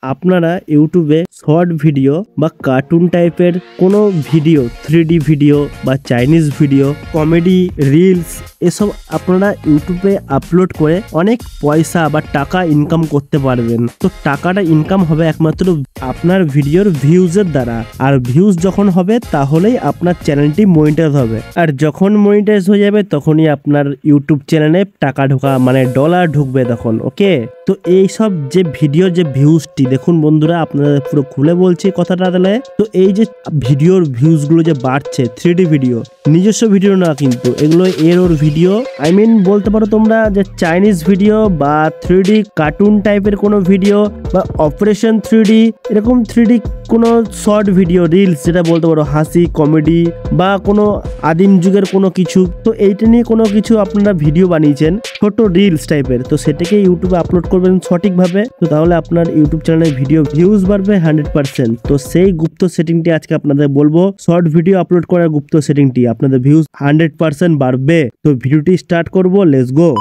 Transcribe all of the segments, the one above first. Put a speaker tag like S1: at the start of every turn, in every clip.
S1: আপনারা ইউটিউবে short video বা কার্টুন টাইপের কোনো ভিডিও 3D ভিডিও বা চাইনিজ ভিডিও কমেডি রিলস এসব আপনারা ইউটিউবে আপলোড করে অনেক পয়সা বা টাকা ইনকাম করতে পারবেন। তো টাকাটা ইনকাম হবে একমাত্র আপনার ভিডিওর ভিউজের দ্বারা, আর ভিউজ যখন হবে তাহলেই আপনার চ্যানেলটি মনিটাইজ হবে, আর যখন মনিটাইজ হয়ে যাবে তখনই আপনার ইউটিউব চ্যানেলে টাকা ঢোকা মানে ডলার ঢুকবে তখন। ওকে, তো এইসব যে ভিডিওর যে ভিউজটি দেখুন বন্ধুরা, আপনাদের পুরো খুলে বলছি কথাটা তাহলে। তো এই যে ভিডিওর ভিউজগুলো যে বাড়ছে 3D ভিডিও, নিজস্ব ভিডিও না কিন্তু এগুলো এরর ভিডিও, আই মিন বলতে পারো তোমরা যে চাইনিজ ভিডিও বা 3D কার্টুন টাইপের কোনো ভিডিও বা অপারেশন 3D এরকম 3D কোনো শর্ট ভিডিও রিলস যেটা বলতে পারো, হাসি কমেডি বা কোনো আদিম যুগের কোনো কিছু, তো এইটা নিয়ে কোনো কিছু আপনারা ভিডিও বানিয়েছেন ছোট রিলস টাইপের, তো সেটাকে ইউটিউবে আপলোড করবেন সঠিকভাবে, তো তাহলে আপনার ইউটিউব চ্যানেলে ভিডিও ভিউজ বাড়বে 100%। তো সেই গুপ্ত সেটিংটি আজকে আপনাদের বলবো, শর্ট ভিডিও আপলোড করার গুপ্ত সেটিংটি, আপনাদের ভিউজ 100% বাড়বে। তো ভিডিওটি স্টার্ট করব, লেটস গো।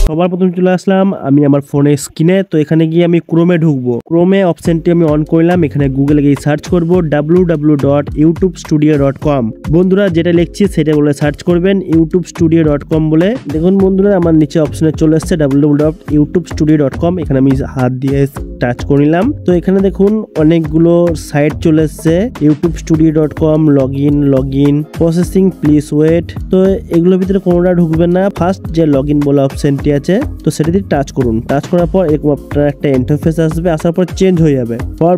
S1: সবার প্রথম চলে আসলাম আমি আমার ফোনের স্ক্রিনে। তো এখানে গিয়ে আমি ক্রোমে ঢুকবো, ক্রোমে অপশনটি আমি অন করলাম, এখানে গুগলে গিয়ে সার্চ করব www.youtubstudio.com। বন্ধুরা যেটা লিখছি সেটা বলে সার্চ করবেন youtubstudio.com বলে। দেখুন বন্ধুরা আমার নিচে অপশনে চলে এসেছে www.youtubstudio.com, এখানে আমি হাত দিয়ে টাচ করে নিলাম। তো এখানে দেখুন অনেকগুলো সাইট চলে এসছে, youtubstudio.com, login processing, please wait. তো এগুলোর ভিতরে কোনোটা ঢুকবেন না, ফার্স্ট যে লগইন বলে অপশনটি আছে তো সেটাতে টাচ করুন। টাচ করার পর এরকম আপনার একটা ইন্টারফেস আসবে, আসার পর চেঞ্জ হয়ে যাবে,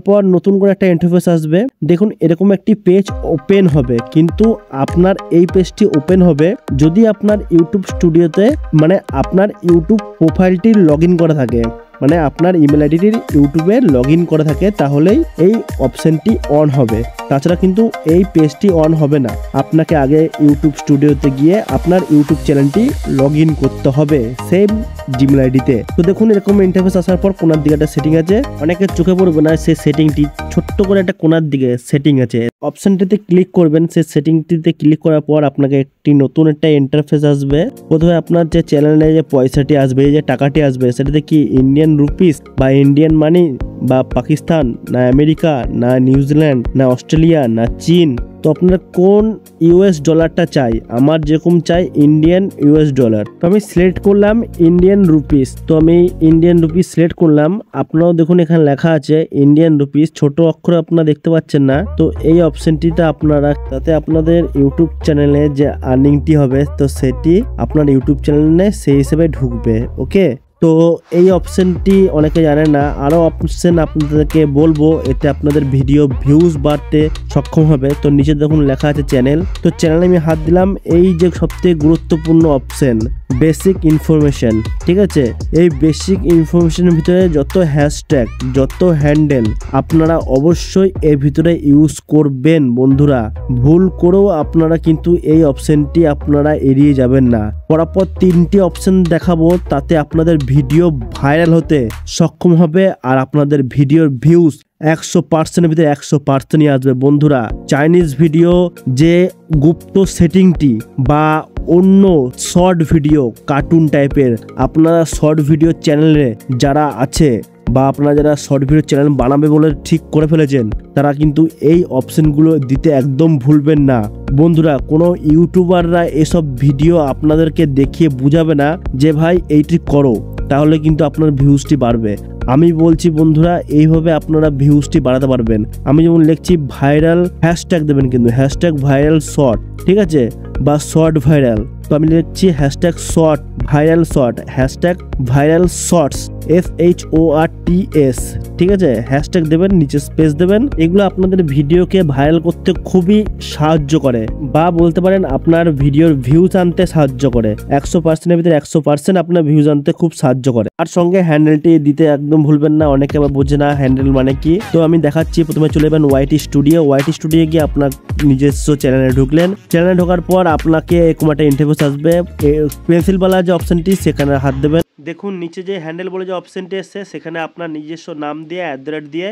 S1: পর নতুন করে একটা ইন্টারফেস আসবে। দেখুন এরকম একটি পেজ ওপেন হবে, কিন্তু আপনার এই পেজটি ওপেন হবে যদি আপনার ইউটিউব স্টুডিওতে মানে আপনার ইউটিউব প্রোফাইলটি লগইন করা থাকে, মানে আপনার ইমেল আইডিটির ইউটিউবে লগইন করা থাকে, তাহলেই এই অপশনটি অন হবে, তাছাড়া কিন্তু এই পেজটি অন হবে না। আপনাকে আগে ইউটিউব স্টুডিওতে গিয়ে আপনার ইউটিউব চ্যানেলটি লগইন করতে হবে সেম জিমেল আইডিতে। তো দেখুন এরকম ইন্টারফেস আসার পর কোনার দিকে একটা সেটিং আছে, অনেকের চোখে পড়বে না সেই সেটিংটি, ছোট্ট করে একটা কোনার দিকে সেটিং আছে, অপশনটিতে ক্লিক করবেন। সেই সেটিংটিতে ক্লিক করার পর আপনাকে একটি নতুন একটা ইন্টারফেস আসবে। প্রথমে আপনার যে চ্যানেলে যে পয়সাটি আসবে, যে টাকাটি আসবে, সেটাতে কি ইন্ডিয়ান রুপিস বা ইন্ডিয়ান মানি বা পাকিস্তান না আমেরিকা না নিউজিল্যান্ড না অস্ট্রেলিয়া না চীন, তো আপনারা কোন ইউএস ডলারটা চাই, আমার যেরকম চাই ইন্ডিয়ান ইউএস ডলার, তো আমি সিলেক্ট করলাম ইন্ডিয়ান রুপিস। তো আমি ইন্ডিয়ান রুপিস সিলেক্ট করলাম, আপনারাও দেখুন এখানে লেখা আছে ইন্ডিয়ান রুপিস, ছোট অক্ষরে আপনারা দেখতে পাচ্ছেন না। তো এই অপশনটিতে আপনারা, তাতে আপনাদের ইউটিউব চ্যানেলে যে আর্নিংটি হবে তো সেটি আপনার ইউটিউব চ্যানেলে সেই হিসেবে ঢুকবে। ওকে, তো এই অপশনটি অনেকে জানে না, আরও অপশন আপনাদেরকে বলবো, এতে আপনাদের ভিডিও ভিউজ বাড়তে সক্ষম হবে। তো নিচে দেখুন লেখা আছে চ্যানেল, তো চ্যানেলে আমি হাত দিলাম, এই যে সবথেকে গুরুত্বপূর্ণ অপশন বেসিক ইনফরমেশন, ঠিক আছে, এই বেসিক ইনফরমেশনের ভিতরে যত হ্যাশট্যাগ যত হ্যান্ডেল আপনারা অবশ্যই এর ভিতরে ইউজ করবেন বন্ধুরা, ভুল করেও আপনারা কিন্তু এই অপশনটি আপনারা এড়িয়ে যাবেন না। পরপর 3টি অপশন দেখাবো, তাতে আপনাদের ভিডিও ভাইরাল হতে সক্ষম হবে, আর আপনাদের ভিডিওর ভিউজ 100%-এর ভিতরে 100%ই আসবে বন্ধুরা। চাইনিজ ভিডিও যে গুপ্ত সেটিংটি বা অন্য শর্ট ভিডিও কার্টুন টাইপের, আপনারা শর্ট ভিডিও চ্যানেলে যারা আছে বা আপনারা যারা শর্ট ভিডিও চ্যানেল বানাবে বলে ঠিক করে ফেলেছেন, তারা কিন্তু এই অপশনগুলো দিতে একদম ভুলবেন না বন্ধুরা। কোনো ইউটিউবাররা এসব ভিডিও আপনাদেরকে দেখিয়ে বুঝাবে না যে ভাই এইটি করো, তাহলে কিন্তু আপনার ভিউজটি বাড়বে। আমি বলছি বন্ধুরা, এইভাবে আপনারা ভিউজটি বাড়াতে পারবেন। আমি যেমন লিখছি ভাইরাল, হ্যাশট্যাগ দেবেন কিন্তু হ্যাশট্যাগ ভাইরাল শর্ট, ঠিক আছে, বা শর্ট ভাইরাল। তো আমি লিখছি hashtag short viral short, hashtag viral shorts SHORTS, ঠিক আছে, হ্যাশট্যাগ দেবেন, নিচে স্পেস দেবেন। এগুলো আপনাদের ভিডিওকে ভাইরাল করতে খুবই সাহায্য করে, বা বলতে পারেন আপনার ভিডিওর ভিউজ আনতে সাহায্য করে। 100%-এর ভিতরে 100% আপনার ভিউজ আনতে খুব সাহায্য করে। আর সঙ্গে হ্যান্ডেলটি দিতে একদম ভুলবেন না, অনেকে আবার বোঝে না হ্যান্ডেল মানে কি। তো আমি দেখাচ্ছি, প্রথমে চলে যাবেন ওয়াইটি স্টুডিও গিয়ে আপনার নিজস্ব চ্যানেলে ঢুকলেন, চ্যানেলে ঢোকার পর আপনাকে এরকম একটা ইন্টারফেস আসবে, পেন্সিলওয়ালা যে অপশনটি সেখানে হাত দেবেন। দেখুন নিচে যে হ্যান্ডেল বলে যে অপশনটি এসছে, সেখানে আপনার নিজস্ব নাম দিয়ে @ দিয়ে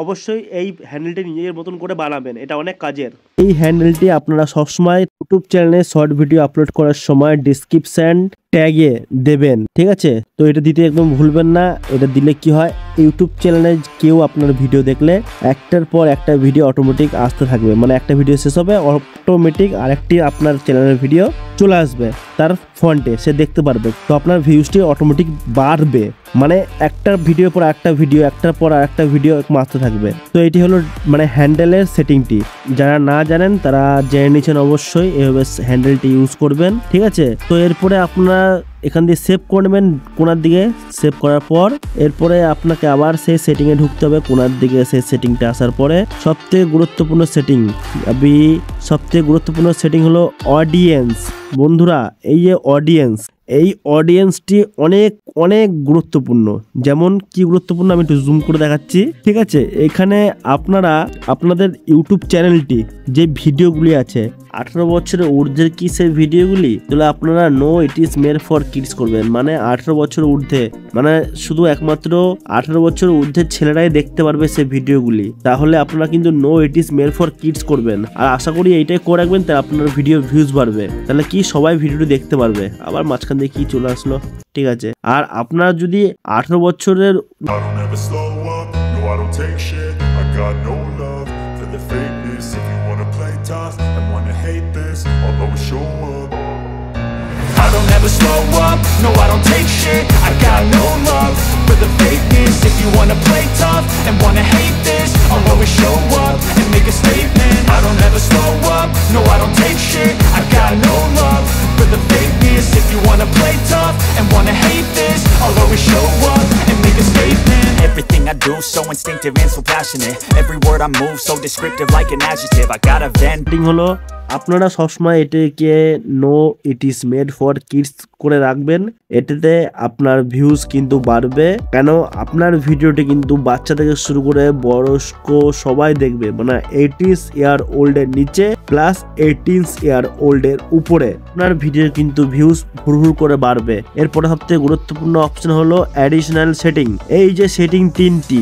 S1: অবশ্যই এই হ্যান্ডেলটি নিজের মতন করে বানাবেন, এটা অনেক কাজের। এই হ্যান্ডেলটি আপনারা সবসময় ইউটিউব চ্যানেলে শর্ট ভিডিও আপলোড করার সময় ডেসক্রিপশন ট্যাগে দেবেন, ঠিক আছে? তো এটা দিতে একদম ভুলবেন না। এটা দিলে কি হয়, ইউটিউব চ্যানেলে কেউ আপনার ভিডিও দেখলে একটার পর একটা ভিডিও অটোমেটিক আসতে থাকবে, মানে একটা ভিডিও শেষ হবে অটোমেটিক আরেকটি আপনার চ্যানেলের ভিডিও চলে আসবে তার ফ্রন্টে, সে দেখতে পারবে। তো আপনার ভিউজটি অটোমেটিক বাড়বে, মানে একটা ভিডিও পর একটা ভিডিও, একটার পর আরেকটা ভিডিও আসতে থাকবে। তো এটি হলো মানে হ্যান্ডেলের সেটিংটি। যারা না জানেন তারা জেনে নিচ্ছেন, অবশ্যই এভাবে হ্যান্ডেলটি ইউজ করবেন, ঠিক আছে? তো এরপরে আপনারা এখান দিয়ে সেভ করে নেবেন কোনার দিকে। সেভ করার পর এরপরে আপনাকে আবার সেই সেটিংয়ে ঢুকতে হবে। কোনার দিকে সেই সেটিংটা আসার পরে সবথেকে গুরুত্বপূর্ণ সেটিং হলো অডিয়েন্স। বন্ধুরা, এই যে এই অডিয়েন্সটি অনেক অনেক গুরুত্বপূর্ণ। যেমন কি গুরুত্বপূর্ণ আমি একটু জুম করে দেখাচ্ছি, ঠিক আছে? এখানে আপনারা আপনাদের ইউটিউব চ্যানেলটি যে ভিডিওগুলি আছে 18 বছরের ঊর্ধ্বের কি সেই ভিডিওগুলি, তাহলে আপনারা no it is made for kids করবেন। মানে 18 বছর ঊর্ধ্বে, মানে শুধু একমাত্র 18 বছর ঊর্ধ্বের ছেলেরাই দেখতে পারবে সেই ভিডিওগুলি। তাহলে আপনারা কিন্তু no it is made for kids করবেন। আর আশা করি এইটাই করে রাখবেন, তাহলে আপনার ভিডিও ভিউজ বাড়বে। তাহলে কি সবাই ভিডিওটি দেখতে পারবে। আবার মাঝখান দিয়ে কি চলে আসলো, ঠিক আছে? আর আপনারা যদি 18 বছরের
S2: I don't ever slow up, no I don't take shit. I got no love for the fakeness. If you wanna play tough and wanna hate this, I'll always show up and make a statement. I don't ever slow up, no I don't take shit. I got no love for the fakeness. If you wanna play tough and wanna hate this, I'll always show up and make a statement. Everything I do so instinctive and so passionate. Every word I move so descriptive like an adjective. I got a vent.
S1: হলো আপনারা সবসময় এটাকে no it is made for kids করে রাখবেন। এটাতে আপনার views কিন্তু বাড়বে। কেন, আপনার ভিডিওটি কিন্তু বাচ্চা থেকে শুরু করে বয়স্ক সবাই দেখবে, মানে 18 ইয়ার ওল্ডের নিচে প্লাস 18 ইয়ার ওল্ডের উপরে আপনার ভিডিও কিন্তু ভিউজ হুড়হুড় করে বাড়বে। এরপরে সবথেকে গুরুত্বপূর্ণ অপশন হলো অ্যাডিশনাল সেটিং। এই যে সেটিং তিনটি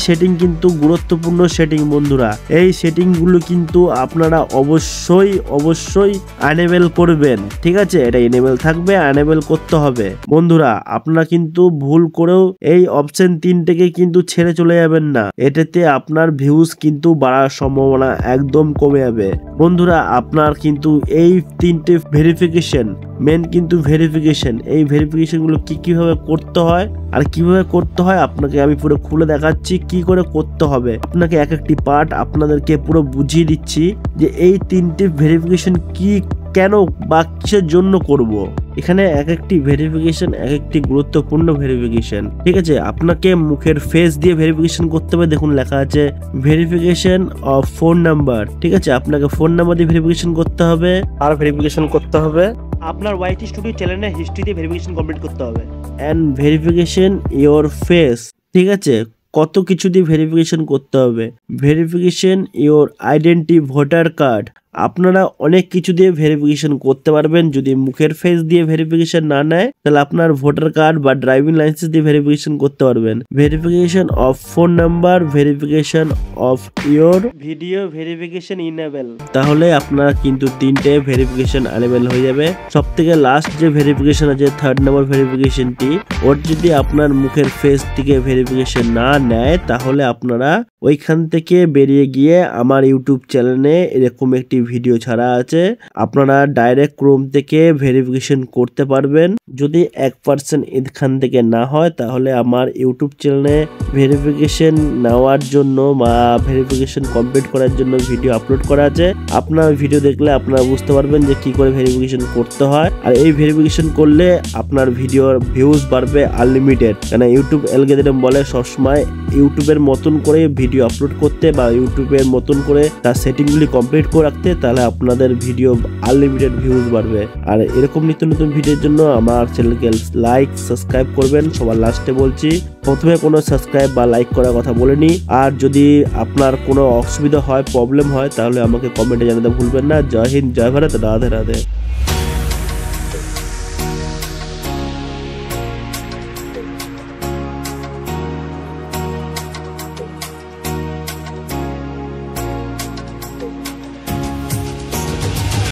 S1: সেটিং কিন্তু গুরুত্বপূর্ণ সেটিং বন্ধুরা। এই সেটিংগুলো কিন্তু আপনারা অবশ্যই এনেবল করবেন, ঠিক আছে? এটা এনেবল থাকবে, এনেবল করতে হবে বন্ধুরা। আপনারা কিন্তু ভুল করেও এই অপশন তিনটেকে কিন্তু ছেড়ে চলে যাবেন না। এটাতে আপনার ভিউজ কিন্তু বাড়ার সম্ভাবনা একদম কমে যাবে বন্ধুরা। আপনার কিন্তু এই তিনটে ভেরিফিকেশন মেন কিন্তু ভেরিফিকেশন। এই ভেরিফিকেশনগুলো কিভাবে করতে হয় আর কিভাবে করতে হয় আপনাকে আমি পুরো খুলে দেখাচ্ছি কি করে করতে হবে। আপনাকে এক একটি পার্ট আপনাদেরকে পুরো বুঝিয়ে দিচ্ছি যে এই তিনটি ভেরিফিকেশন কি, কেন বা কিসের জন্য করব। এখানে এক একটি ভেরিফিকেশন এক একটি গুরুত্বপূর্ণ ভেরিফিকেশন, ঠিক আছে? আপনাকে মুখের ফেস দিয়ে ভেরিফিকেশন করতে হবে। দেখুন লেখা আছে ভেরিফিকেশন অফ ফোন নাম্বার, ঠিক আছে? আপনাকে ফোন নাম্বার দিয়ে ভেরিফিকেশন করতে হবে। আর ভেরিফিকেশন করতে হবে আপনার ওয়াইটি স্টুডিও চ্যানেলের হিস্ট্রি দিয়ে ভেরিফিকেশন কমপ্লিট করতে হবে। অ্যান্ড ভেরিফিকেশন ইওর ফেস, ঠিক আছে? কত কিছু দিয়ে ভেরিফিকেশন করতে হবে। Verification your identity voter card, আপনারা অনেক কিছু দিয়ে ভেরিফিকেশন করতে পারবেন। যদি মুখের ফেস দিয়ে ভেরিফিকেশন না নেয় তাহলে আপনার ভোটার কার্ড বা ড্রাইভিং লাইসেন্স দিয়ে ভেরিফিকেশন করতে পারবেন। Verification of phone number, verification of your video verification enable. তাহলে আপনার কিন্তু তিনটে ভেরিফিকেশন এনেবল হয়ে যাবে। সব থেকে লাস্ট যে ভেরিফিকেশন আছে 3rd নম্বর ভেরিফিকেশনটি, ওর যদি আপনার মুখের ফেস থেকে ভেরিফিকেশন না নেয় তাহলে আপনারা ওইখান থেকে বেরিয়ে গিয়ে আমার ইউটিউব চ্যানেলে এরকম একটি ভিডিও ছাড়া আছে, আপনারা ডাইরেক্ট ক্রোম থেকে ভেরিফিকেশন করতে পারবেন। যদি 1% এখান থেকে না হয় তাহলে আমার ইউটিউব চ্যানেলে ভেরিফিকেশন নেওয়ার জন্য বা ভেরিফিকেশন কমপ্লিট করার জন্য ভিডিও আপলোড করা আছে। আপনার ভিডিও দেখলে আপনারা বুঝতে পারবেন যে কি করে ভেরিফিকেশন করতে হয়। আর এই ভেরিফিকেশন করলে আপনার ভিডিওর ভিউজ বাড়বে আনলিমিটেড। কেন ইউটিউব অ্যালগরিদম বলে সবসময় ইউটিউবের মতন করে ভিডিও আপলোড করতে বা ইউটিউবের মতন করে তার সেটিংগুলি কমপ্লিট করে রাখতে, তাহলে আপনাদের ভিডিও আনলিমিটেড ভিউজ বাড়বে। আর এরকম নিত্য নতুন ভিডিওর জন্য আমার চ্যানেলকে লাইক সাবস্ক্রাইব করবেন। সবার লাস্টে বলছি, প্রথমে কোনো সাবস্ক্রাইব বা লাইক করার কথা বলিনি। আর যদি আপনার কোনো অসুবিধা হয়, প্রবলেম হয়, তাহলে আমাকে কমেন্টে জানাতে ভুলবেন না। জয় হিন্দ, জয় ভারত, রাধে রাধে।